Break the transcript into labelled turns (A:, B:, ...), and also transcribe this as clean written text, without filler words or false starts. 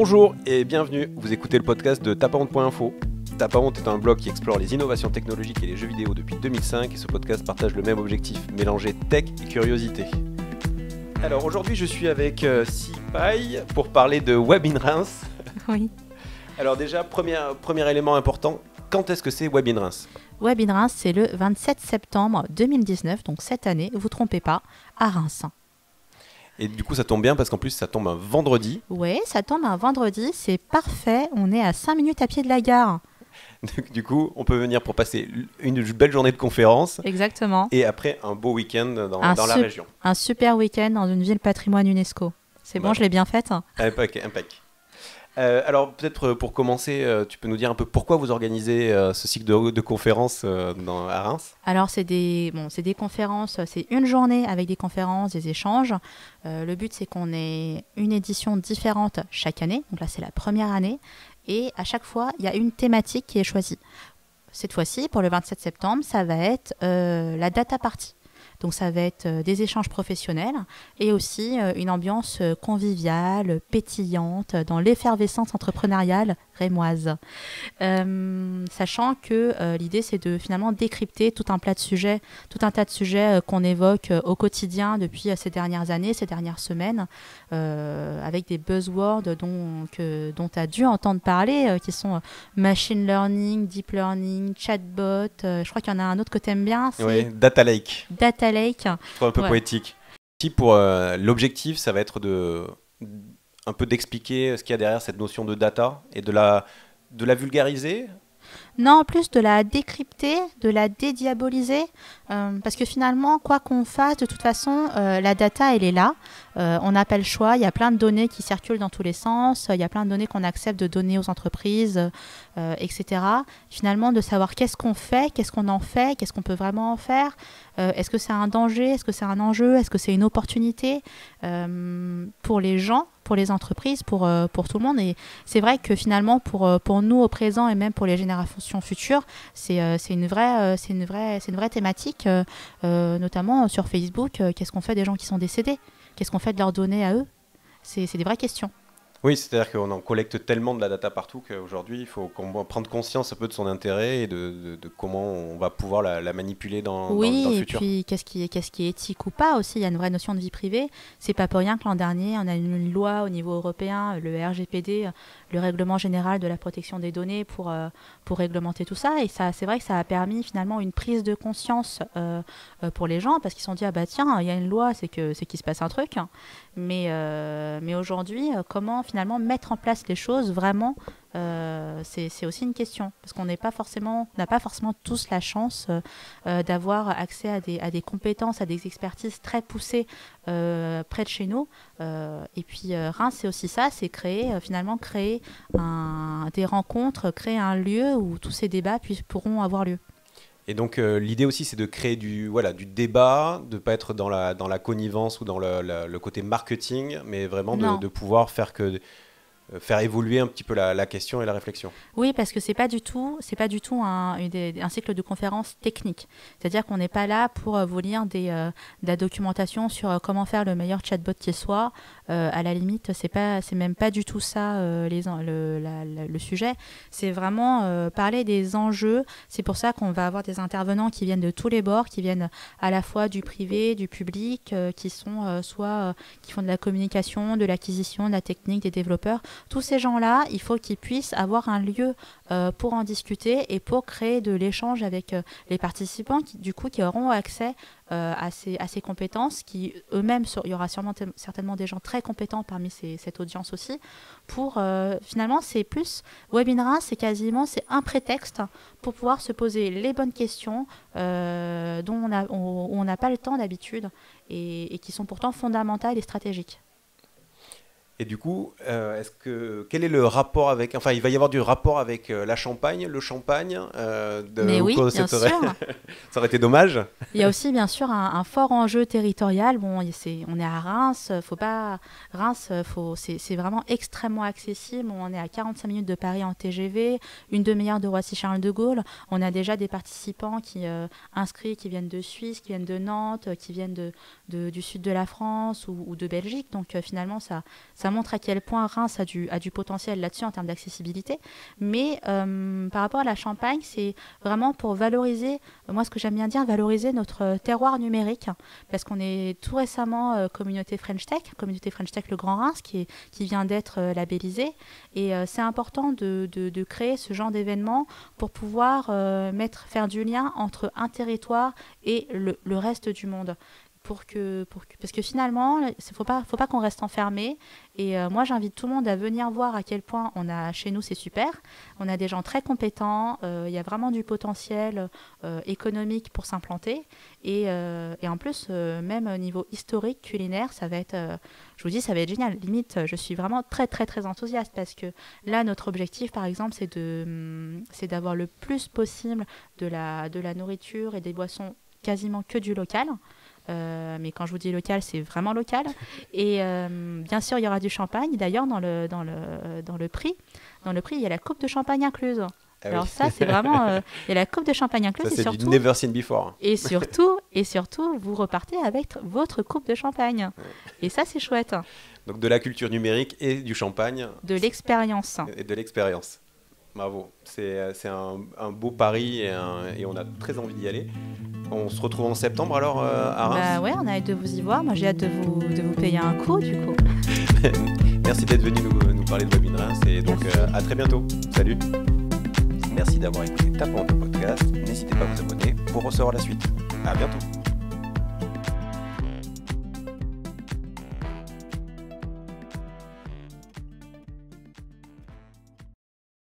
A: Bonjour et bienvenue, vous écoutez le podcast de Tapahonte.info. Tapahonte est un blog qui explore les innovations technologiques et les jeux vidéo depuis 2005 et ce podcast partage le même objectif, mélanger tech et curiosité. Alors aujourd'hui je suis avec Sipai pour parler de Web in Reims.
B: Oui.
A: Alors déjà, premier élément important, quand est-ce que c'est Web in Reims ?
B: Web in Reims, c'est le 27 septembre 2019, donc cette année, vous ne vous trompez pas, à Reims.
A: Et du coup ça tombe bien parce qu'en plus ça tombe un vendredi.
B: Oui, ça tombe un vendredi, c'est parfait, on est à 5 minutes à pied de la gare.
A: Du coup on peut venir pour passer une belle journée de conférence.
B: Exactement.
A: Et après un beau week-end dans la région.
B: Un super week-end dans une ville patrimoine UNESCO. C'est bon, je l'ai bien faite.
A: Impec. Alors peut-être pour commencer, tu peux nous dire un peu pourquoi vous organisez ce cycle de conférences à Reims ?
B: Alors c'est des conférences, c'est une journée avec des conférences, des échanges. Le but c'est qu'on ait une édition différente chaque année. Donc là c'est la première année. Et à chaque fois, il y a une thématique qui est choisie. Cette fois-ci, pour le 27 septembre, ça va être la data party. Donc ça va être des échanges professionnels et aussi une ambiance conviviale, pétillante, dans l'effervescence entrepreneuriale rémoise. Sachant que l'idée c'est de finalement décrypter tout un tas de sujets qu'on évoque au quotidien depuis ces dernières années, ces dernières semaines, avec des buzzwords dont tu as dû entendre parler, qui sont machine learning, deep learning, chatbot, je crois qu'il y en a un autre que tu aimes bien.
A: Oui, data lake.
B: Data lake.
A: Je trouve un peu poétique. Si pour l'objectif, ça va être un peu d'expliquer ce qu'il y a derrière cette notion de data et de la vulgariser.
B: Non, en plus de la décrypter, de la dédiaboliser, parce que finalement, quoi qu'on fasse, de toute façon, la data, elle est là. On n'a pas le choix, il y a plein de données qui circulent dans tous les sens, il y a plein de données qu'on accepte de donner aux entreprises, etc. Finalement, de savoir qu'est-ce qu'on fait, qu'est-ce qu'on en fait, qu'est-ce qu'on peut vraiment en faire, est-ce que c'est un danger, est-ce que c'est un enjeu, est-ce que c'est une opportunité pour les gens, pour les entreprises, pour tout le monde. Et c'est vrai que finalement, pour nous au présent et même pour les générations futures, c'est une vraie thématique, notamment sur Facebook. Qu'est-ce qu'on fait des gens qui sont décédés ? Qu'est-ce qu'on fait de leurs données à eux ? C'est des vraies questions.
A: Oui, c'est-à-dire qu'on en collecte tellement de la data partout qu'aujourd'hui, il faut prendre conscience un peu de son intérêt et de comment on va pouvoir la manipuler dans le futur.
B: Oui, et puis qu'est-ce qui est éthique ou pas aussi ? Il y a une vraie notion de vie privée. C'est pas pour rien que l'an dernier, on a une loi au niveau européen, le RGPD, le Règlement général de la protection des données pour réglementer tout ça. Et ça, c'est vrai que ça a permis finalement une prise de conscience pour les gens parce qu'ils se sont dit ah bah tiens, il y a une loi, c'est qu'il se passe un truc. Mais aujourd'hui, comment finalement mettre en place les choses vraiment, c'est aussi une question parce qu'on n'a pas forcément tous la chance d'avoir accès à des compétences, à des expertises très poussées près de chez nous. Et puis Reims, c'est aussi ça, c'est créer des rencontres, créer un lieu où tous ces débats pourront avoir lieu.
A: Et donc l'idée aussi c'est de créer du débat, de ne pas être dans la connivence ou dans le côté marketing, mais vraiment de pouvoir faire évoluer un petit peu la question et la réflexion.
B: Oui, parce que c'est pas du tout un cycle de conférences technique. C'est-à-dire qu'on n'est pas là pour vous lire de la documentation sur comment faire le meilleur chatbot qui soit. À la limite, c'est même pas du tout ça le sujet. C'est vraiment parler des enjeux. C'est pour ça qu'on va avoir des intervenants qui viennent de tous les bords, qui viennent à la fois du privé, du public, qui sont qui font de la communication, de l'acquisition, de la technique, des développeurs. Tous ces gens-là, il faut qu'ils puissent avoir un lieu pour en discuter et pour créer de l'échange avec les participants qui auront accès à ces compétences, qui eux-mêmes, il y aura certainement des gens très compétents parmi cette audience aussi, pour finalement, c'est plus, Web in Reims, c'est un prétexte pour pouvoir se poser les bonnes questions dont on n'a pas le temps d'habitude et qui sont pourtant fondamentales et stratégiques.
A: Et du coup, quel est le rapport avec... Enfin, il va y avoir du rapport avec la Champagne, le champagne
B: Mais oui, bien sûr.
A: Ça aurait été dommage.
B: Il y a aussi, bien sûr, un fort enjeu territorial. Bon, on est à Reims. C'est vraiment extrêmement accessible. On est à 45 minutes de Paris en TGV, une demi-heure de Roissy-Charles de Gaulle. On a déjà des participants inscrits qui viennent de Suisse, qui viennent de Nantes, qui viennent du sud de la France ou de Belgique. Donc, finalement, ça ça montre à quel point Reims a du potentiel là-dessus en termes d'accessibilité. Mais par rapport à la Champagne, c'est vraiment pour valoriser, moi ce que j'aime bien dire, valoriser notre terroir numérique, parce qu'on est tout récemment communauté French Tech Le Grand Reims, qui vient d'être labellisée. Et c'est important de créer ce genre d'événement pour pouvoir faire du lien entre un territoire et le reste du monde. Parce que finalement, il ne faut pas qu'on reste enfermé. Et moi, j'invite tout le monde à venir voir à quel point chez nous, c'est super. On a des gens très compétents. Il y a vraiment du potentiel économique pour s'implanter. Et en plus, même au niveau historique, culinaire, ça va être, je vous dis, ça va être génial. Limite, je suis vraiment très, très, très enthousiaste parce que là, notre objectif, par exemple, c'est d'avoir le plus possible de la nourriture et des boissons quasiment que du local. Mais quand je vous dis local, c'est vraiment local. Et bien sûr, il y aura du champagne. D'ailleurs, dans le prix, il y a la coupe de champagne incluse.
A: Ah
B: alors
A: oui.
B: ça, c'est vraiment... il y a la coupe de champagne incluse.
A: Ça, c'est
B: surtout,
A: du never seen before.
B: Et surtout, vous repartez avec votre coupe de champagne. Et ça, c'est chouette.
A: Donc de la culture numérique et du champagne.
B: De l'expérience.
A: Et de l'expérience. Bravo. C'est un beau pari et on a très envie d'y aller. On se retrouve en septembre alors à Reims.
B: Bah ouais, on a hâte de vous y voir. Moi, j'ai hâte de vous payer un coup, du coup.
A: Merci d'être venu nous parler de Webin Reims et donc à très bientôt. Salut. Merci d'avoir écouté Tapant le podcast. N'hésitez pas à vous abonner pour recevoir la suite. À bientôt.